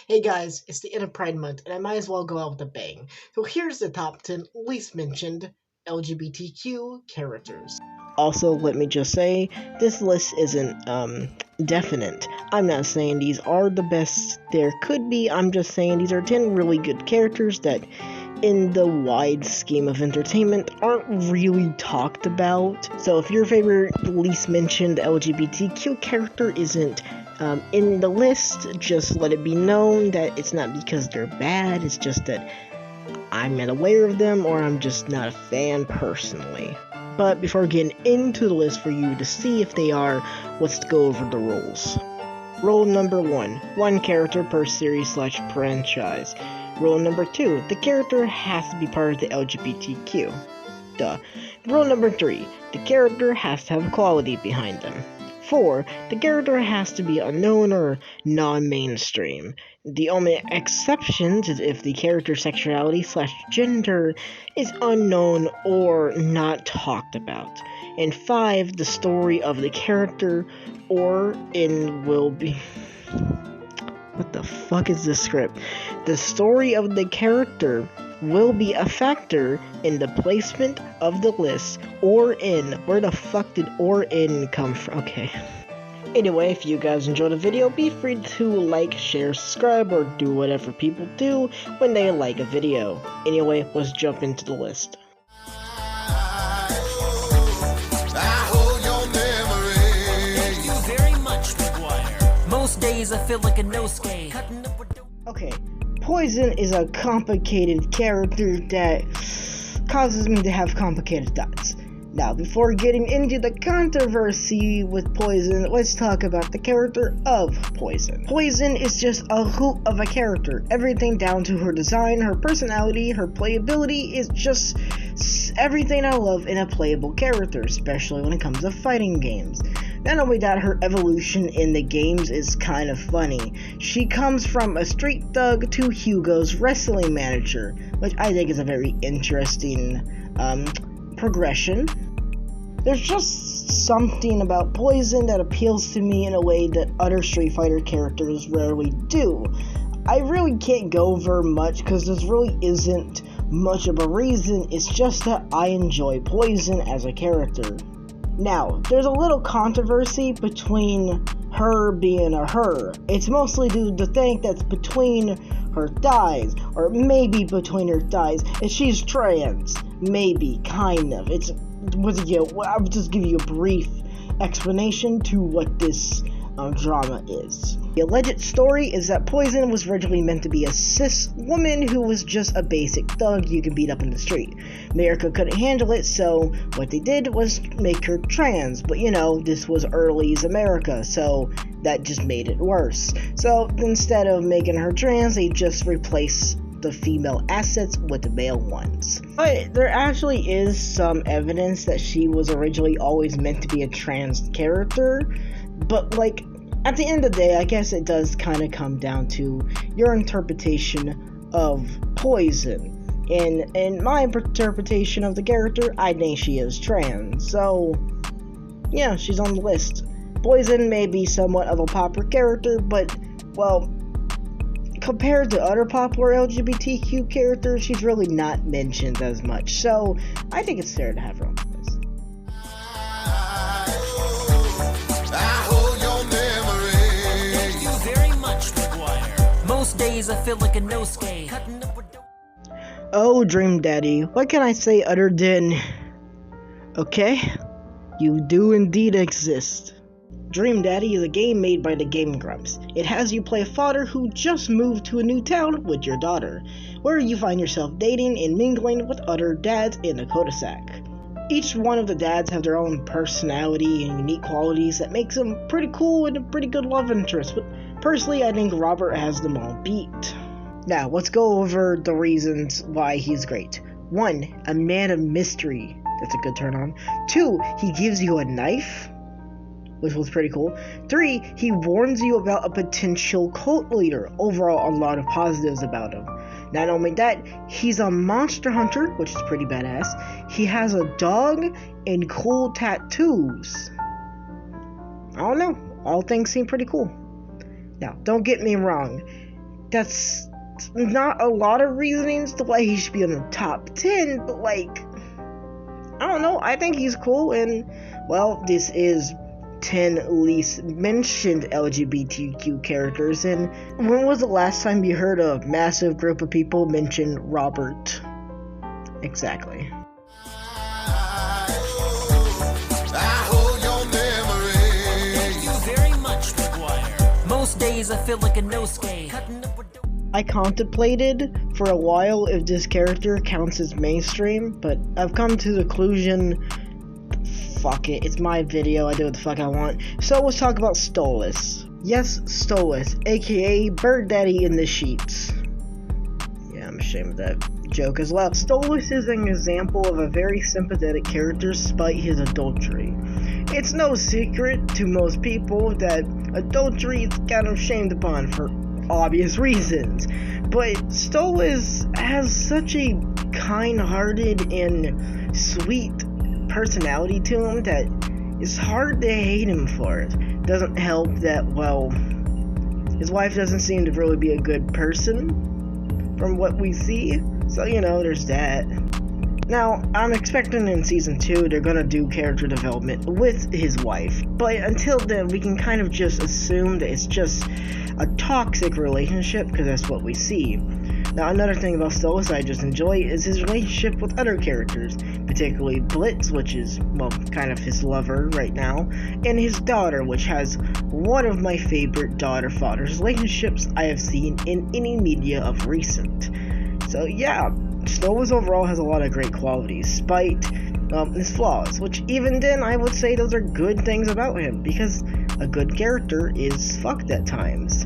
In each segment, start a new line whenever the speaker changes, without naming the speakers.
Hey guys, it's the end of Pride Month, and I might as well go out with a bang. So here's the top 10 least mentioned LGBTQ characters. Also, let me just say, this list isn't, definite. I'm not saying these are the best there could be, I'm just saying these are 10 really good characters that, in the wide scheme of entertainment, aren't really talked about. So if your favorite least mentioned LGBTQ character isn't in the list, just let it be known that it's not because they're bad, it's just that I'm not aware of them or I'm just not a fan personally. But before getting into the list for you to see if they are, let's go over the rules. Rule number 1, one character per series/franchise. Rule number 2, the character has to be part of the LGBTQ. Duh. Rule number 3, the character has to have quality behind them. 4, the character has to be unknown or non-mainstream. The only exceptions is if the character's sexuality/gender is unknown or not talked about. And 5, the story of the character or in will be... What the fuck is this script? The story of the character will be a factor in the placement of the list or in. Where the fuck did or in come from? Okay. Anyway, if you guys enjoyed the video, be free to like, share, subscribe, or do whatever people do when they like a video. Anyway, let's jump into the list.
Most days I feel like a no-skate.
Okay, Poison is a complicated character that causes me to have complicated thoughts. Now, before getting into the controversy with Poison, let's talk about the character of Poison. Poison is just a hoot of a character. Everything down to her design, her personality, her playability is just everything I love in a playable character, especially when it comes to fighting games. Not only that, her evolution in the games is kind of funny. She comes from a street thug to Hugo's wrestling manager, which I think is a very interesting progression. There's just something about Poison that appeals to me in a way that other Street Fighter characters rarely do. I really can't go over much because there really isn't much of a reason, it's just that I enjoy Poison as a character. Now, there's a little controversy between her being a her. It's mostly due to the thing that's between her thighs, or maybe between her thighs, and she's trans. Maybe, kind of. I'll just give you a brief explanation to what this drama is. The alleged story is that Poison was originally meant to be a cis woman who was just a basic thug you can beat up in the street. America couldn't handle it, so what they did was make her trans, but this was early's America, so that just made it worse. So instead of making her trans, they just replaced the female assets with the male ones. But there actually is some evidence that she was originally always meant to be a trans character, but at the end of the day, I guess it does kind of come down to your interpretation of Poison. And in my interpretation of the character, I think she is trans. So, yeah, she's on the list. Poison may be somewhat of a popular character, but, well, compared to other popular LGBTQ characters, she's really not mentioned as much. So, I think it's fair to have her on the list.
Most days I feel like a no-skate.
Oh, Dream Daddy, what can I say other than... Okay, you do indeed exist. Dream Daddy is a game made by the Game Grumps. It has you play a father who just moved to a new town with your daughter, where you find yourself dating and mingling with other dads in a cul-de-sac. Each one of the dads have their own personality and unique qualities that makes them pretty cool and a pretty good love interest, but personally I think Robert has them all beat. Now, let's go over the reasons why he's great. 1, a man of mystery. That's a good turn on. 2, he gives you a knife, which was pretty cool. 3, he warns you about a potential cult leader. Overall, a lot of positives about him. Not only that, he's a monster hunter, which is pretty badass. He has a dog and cool tattoos. I don't know. All things seem pretty cool. Now, don't get me wrong. that's not a lot of reasonings to why he should be on the top 10, but like, I don't know, I think he's cool. And well, this is 10 least mentioned LGBTQ characters. And when was the last time you heard a massive group of people mention Robert? Exactly.
Most days I feel like a Nosuke.
I contemplated for a while if this character counts as mainstream, but I've come to the conclusion, fuck it, it's my video, I do what the fuck I want. So let's talk about Stolis. Yes, Stolis, aka Bird Daddy in the Sheets. Yeah, I'm ashamed of that joke as well. Stolis is an example of a very sympathetic character despite his adultery. It's no secret to most people that adultery is kind of shamed upon for obvious reasons, but Stolis has such a kind-hearted and sweet personality to him that it's hard to hate him for it. Doesn't help that, well, his wife doesn't seem to really be a good person from what we see, so you know, there's that. Now, I'm expecting in season 2 they're gonna do character development with his wife, but until then we can kind of just assume that it's just a toxic relationship, because that's what we see. Now, another thing about Stolis I just enjoy is his relationship with other characters, particularly Blitz, which is, well, kind of his lover right now, and his daughter, which has one of my favorite daughter-father relationships I have seen in any media of recent. So yeah, Stolis overall has a lot of great qualities, despite his flaws, which even then I would say those are good things about him, because a good character is fucked at times.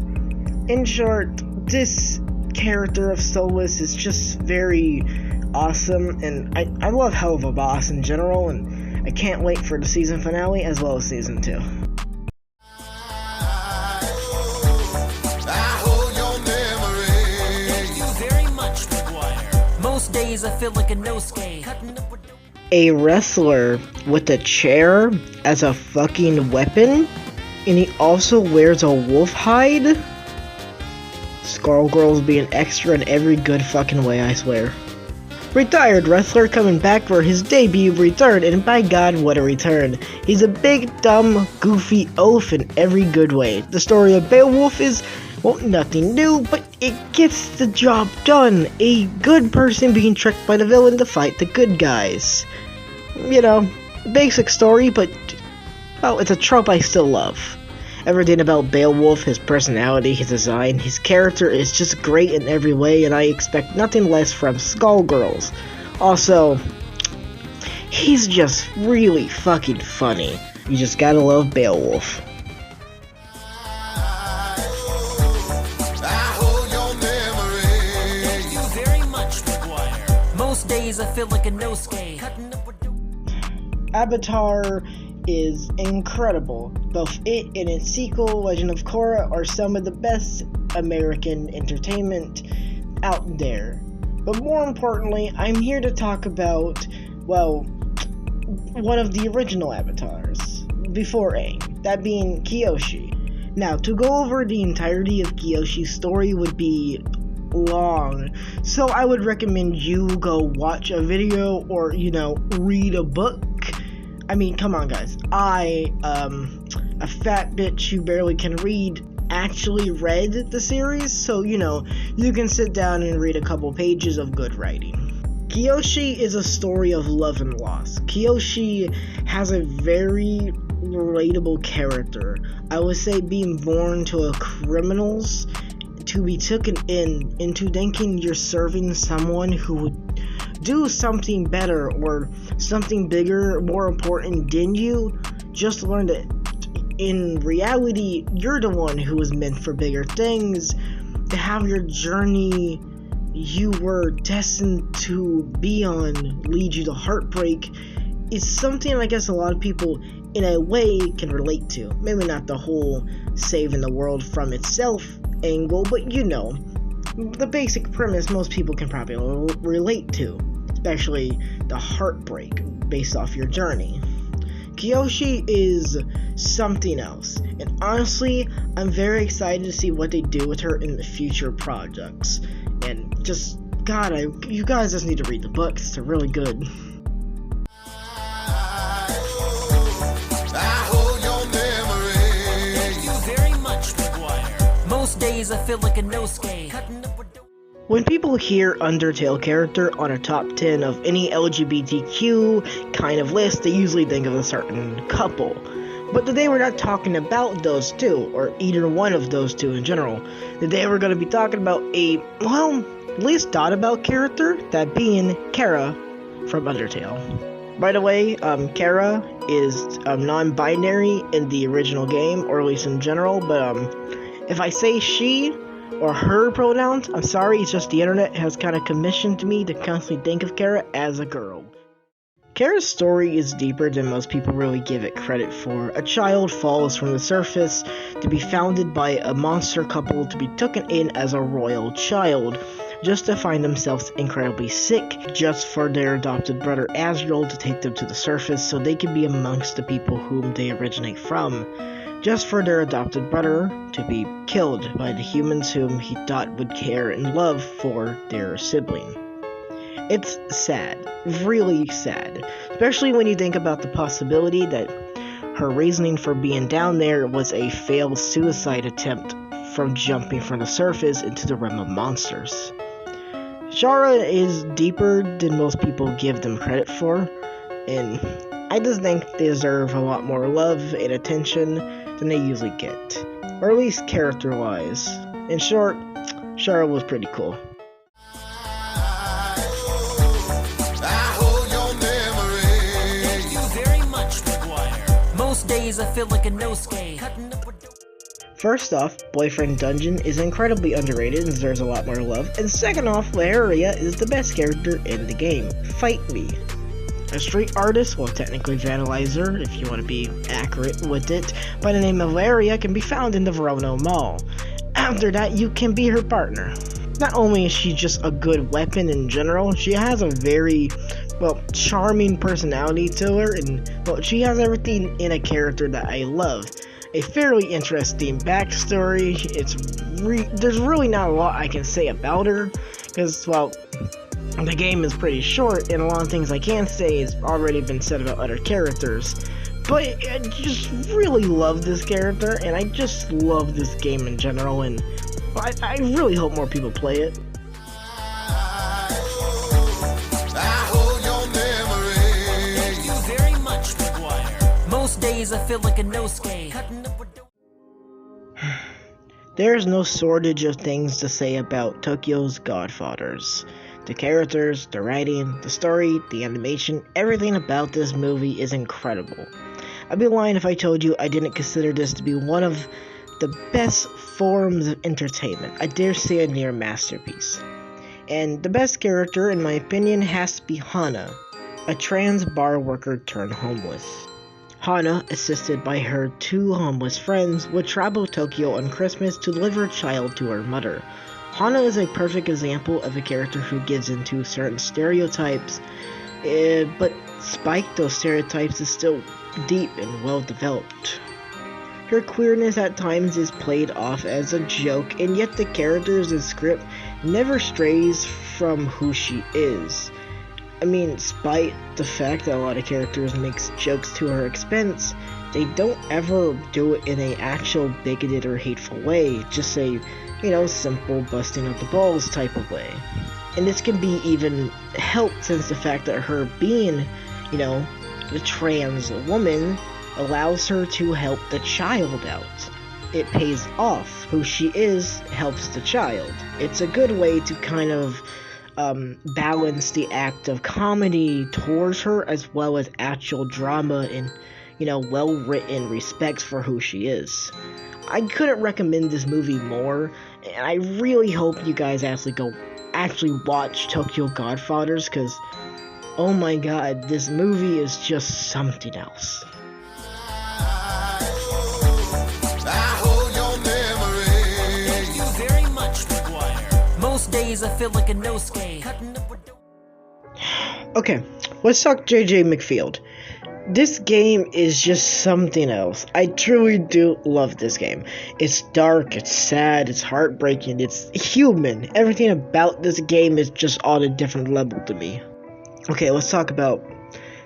In short, this character of Stolis is just very awesome, and I love Hell of a Boss in general, and I can't wait for the season finale as well as season 2.
Most days I feel like a Nosuke.
A wrestler with a chair as a fucking weapon, and he also wears a wolf hide? Skullgirl's being extra in every good fucking way, I swear. Retired wrestler coming back for his debut return, and by god, what a return. He's a big, dumb, goofy oaf in every good way. The story of Beowulf is, well, nothing new, but it gets the job done. A good person being tricked by the villain to fight the good guys. You know, basic story, but, well, it's a trope I still love. Everything about Beowulf, his personality, his design, his character is just great in every way, and I expect nothing less from Skullgirls. Also, he's just really fucking funny. You just gotta love Beowulf.
Most days I feel like a Nosuke.
Avatar is incredible. Both it and its sequel, Legend of Korra, are some of the best American entertainment out there. But more importantly, I'm here to talk about, well, one of the original Avatars, before Aang, that being Kiyoshi. Now, to go over the entirety of Kiyoshi's story would be long, so I would recommend you go watch a video or, you know, read a book. I mean, come on guys, I, a fat bitch who barely can read, actually read the series, so, you know, you can sit down and read a couple pages of good writing. Kiyoshi is a story of love and loss. Kiyoshi has a very relatable character. I would say being born to a criminal's, to be taken into thinking you're serving someone who would do something better or something bigger, more important than you, just learn that in reality you're the one who was meant for bigger things. To have your journey you were destined to be on lead you to heartbreak is something I guess a lot of people in a way can relate to. Maybe not the whole saving the world from itself angle, but you know, the basic premise most people can probably relate to, especially the heartbreak based off your journey. Kiyoshi is something else, and honestly, I'm very excited to see what they do with her in the future projects. And just, God, you guys just need to read the books, they're really good.
Most days I feel like a Nosuke.
When people hear Undertale character on a top 10 of any LGBTQ kind of list, they usually think of a certain couple. But today we're not talking about those two, or either one of those two in general. Today we're going to be talking about a, well, least thought about character, that being Kara from Undertale. By the way, Kara is non-binary in the original game, or at least in general, but if I say she or her pronouns, I'm sorry, it's just the internet has kind of commissioned me to constantly think of Kara as a girl. Kara's story is deeper than most people really give it credit for. A child falls from the surface to be founded by a monster couple to be taken in as a royal child, just to find themselves incredibly sick, just for their adopted brother Asriel to take them to the surface so they can be amongst the people whom they originate from. Just for their adopted brother to be killed by the humans whom he thought would care and love for their sibling. It's sad, really sad, especially when you think about the possibility that her reasoning for being down there was a failed suicide attempt from jumping from the surface into the realm of monsters. Shara is deeper than most people give them credit for, and I just think they deserve a lot more love and attention than they usually get, or at least character-wise. In short, Shara was pretty cool.
Thank you very much, McGuire. Most days I feel like a Nosuke.
First off, Boyfriend Dungeon is incredibly underrated and deserves a lot more love, and second off, Leheria is the best character in the game. Fight me. A street artist, well technically vandalizer, if you want to be accurate with it, by the name of Leheria can be found in the Verona Mall. After that, you can be her partner. Not only is she just a good weapon in general, she has a very, well, charming personality to her, and, well, she has everything in a character that I love. A fairly interesting backstory. There's really not a lot I can say about her, because, well, the game is pretty short, and a lot of things I can say has already been said about other characters. But I just really love this character, and I just love this game in general, and I really hope more people play it.
Thank you very much, McGuire. Most days I feel like a Nosuke.
There's no shortage of things to say about Tokyo's Godfathers. The characters, the writing, the story, the animation, everything about this movie is incredible. I'd be lying if I told you I didn't consider this to be one of the best forms of entertainment. I dare say a near masterpiece. And the best character, in my opinion, has to be Hana, a trans bar worker turned homeless. Hana, assisted by her two homeless friends, would travel Tokyo on Christmas to deliver a child to her mother. Hana is a perfect example of a character who gives into certain stereotypes, but despite those stereotypes is still deep and well developed. Her queerness at times is played off as a joke, and yet the characters and script never strays from who she is. I mean, despite the fact that a lot of characters makes jokes to her expense, they don't ever do it in an actual bigoted or hateful way, just a, simple busting of the balls type of way. And this can be even helped since the fact that her being, the trans woman allows her to help the child out. It pays off. Who she is helps the child. It's a good way to kind of balance the act of comedy towards her as well as actual drama and, well-written respect for who she is. I couldn't recommend this movie more, and I really hope you guys actually watch Tokyo Godfathers, because, oh my god, this movie is just something else.
Thank you very much, McGuire. Most days I feel like a Nosuke.
Okay, let's talk JJ McField. This game is just something else. I truly do love this game. It's dark, it's sad, it's heartbreaking, it's human. Everything about this game is just on a different level to me. Okay, let's talk about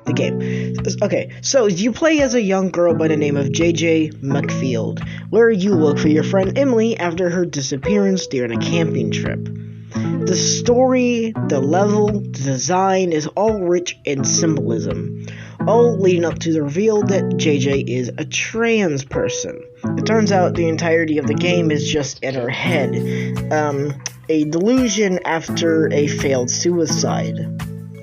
the game. Okay, so you play as a young girl by the name of JJ McField, where you look for your friend Emily after her disappearance during a camping trip. The story, the level, the design is all rich in symbolism, all leading up to the reveal that JJ is a trans person. It turns out the entirety of the game is just in her head, a delusion after a failed suicide.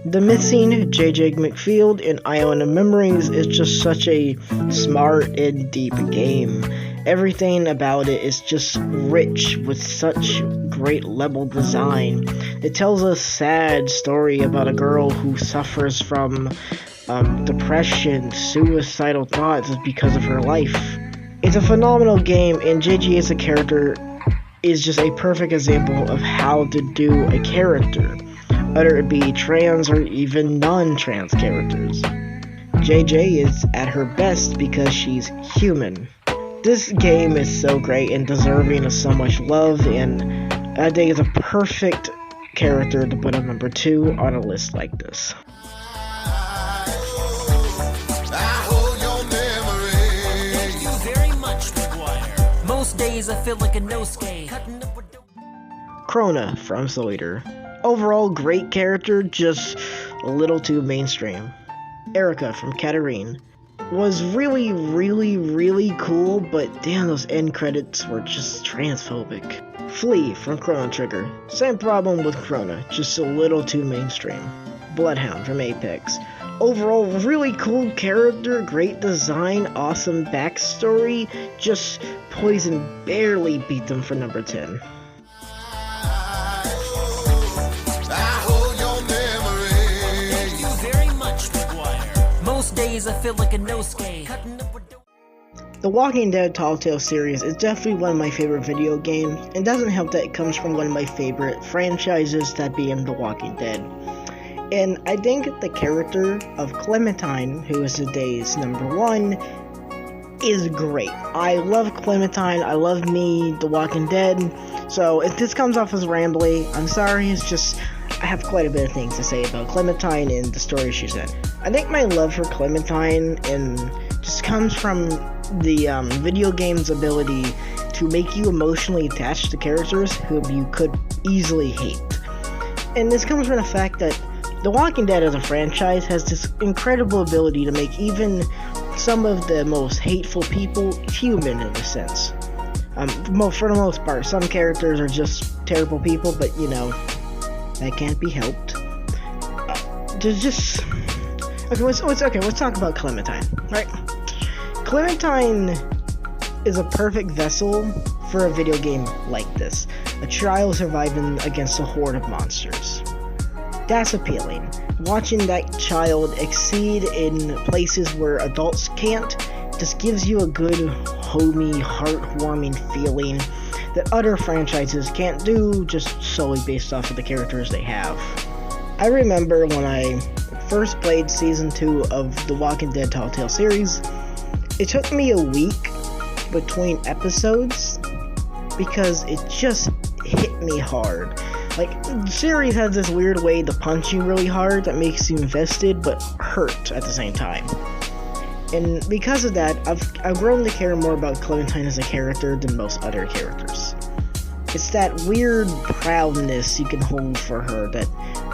The missing JJ McField in Island of Memories is just such a smart and deep game. Everything about it is just rich with such great level design. It tells a sad story about a girl who suffers from depression, suicidal thoughts because of her life. It's a phenomenal game, and JJ as a character is just a perfect example of how to do a character, whether it be trans or even non-trans characters. JJ is at her best because she's human. This game is so great and deserving of so much love, and I think it's a perfect character to put on number 2 on a list like this.
Most days I feel like a no-skate.
Krona from Stolis. Overall, great character, just a little too mainstream. Erica from Katarine was really cool, but damn, those end credits were just transphobic. Flea from Chrono Trigger. Same problem with Krona, just a little too mainstream. Bloodhound from Apex. Overall, really cool character, great design, awesome backstory, just Poison barely beat them for number 10.
Most days I feel like a no-skate.
The Walking Dead Telltale series is definitely one of my favorite video games, and doesn't help that it comes from one of my favorite franchises, that being The Walking Dead. And I think the character of Clementine, who is today's number 1, is great. I love Clementine, I love me, The Walking Dead, so if this comes off as rambly, I'm sorry, it's just, I have quite a bit of things to say about Clementine and the story she's in. I think my love for Clementine just comes from the video game's ability to make you emotionally attached to characters whom you could easily hate. And this comes from the fact that The Walking Dead as a franchise has this incredible ability to make even some of the most hateful people human in a sense. For the most part, some characters are just terrible people, but you know, that can't be helped. Let's talk about Clementine, right? Clementine is a perfect vessel for a video game like this, a child surviving against a horde of monsters. That's appealing. Watching that child exceed in places where adults can't just gives you a good, homey, heartwarming feeling that other franchises can't do just solely based off of the characters they have. I remember when I first played Season 2 of the Walking Dead Telltale series, it took me a week between episodes because it just hit me hard. Like, the series has this weird way to punch you really hard that makes you invested but hurt at the same time. And because of that, I've grown to care more about Clementine as a character than most other characters. It's that weird proudness you can hold for her that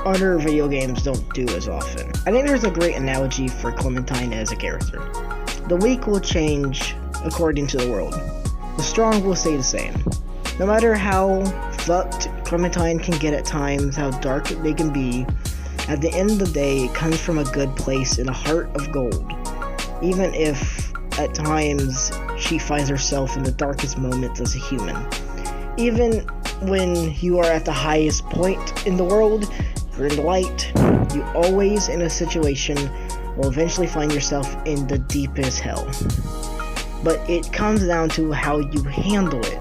other video games don't do as often. I think there's a great analogy for Clementine as a character. The weak will change according to the world. The strong will stay the same. No matter how fucked Clementine can get at times, how dark they can be, at the end of the day, it comes from a good place in a heart of gold. Even if, at times, she finds herself in the darkest moments as a human. Even when you are at the highest point in the world, you're in the light, you always, in a situation, will eventually find yourself in the deepest hell. But it comes down to how you handle it.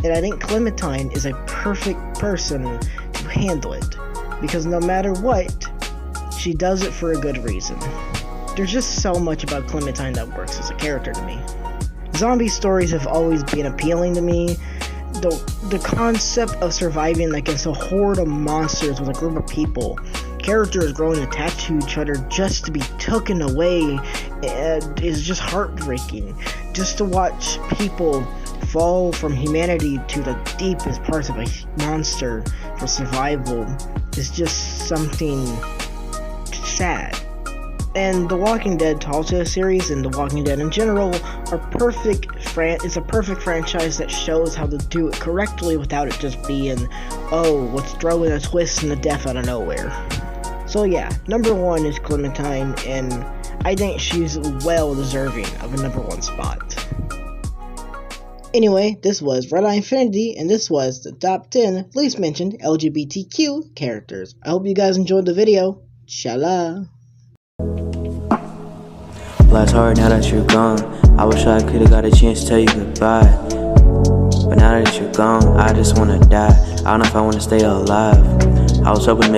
And I think Clementine is a perfect person to handle it. Because no matter what, she does it for a good reason. there's just so much about Clementine that works as a character to me. Zombie stories have always been appealing to me. The concept of surviving against a horde of monsters with a group of people, characters growing attached to each other just to be taken away, is just heartbreaking. Just to watch people fall from humanity to the deepest parts of a monster for survival is just something sad. And The Walking Dead Telltale series and The Walking Dead in general are perfect. It's a perfect franchise that shows how to do it correctly without it just being, oh, let's throw in a twist and a death out of nowhere. So yeah, number 1 is Clementine, and I think she's well deserving of a number 1 spot. Anyway, this was Red Eye Infinity, and this was the top 10 least mentioned LGBTQ characters. I hope you guys enjoyed the video. Shala.
Life's hard now that you're gone. I wish I could've got a chance to tell you goodbye, but now that you're gone, I just wanna die. I don't know if I wanna stay alive. I was hoping to make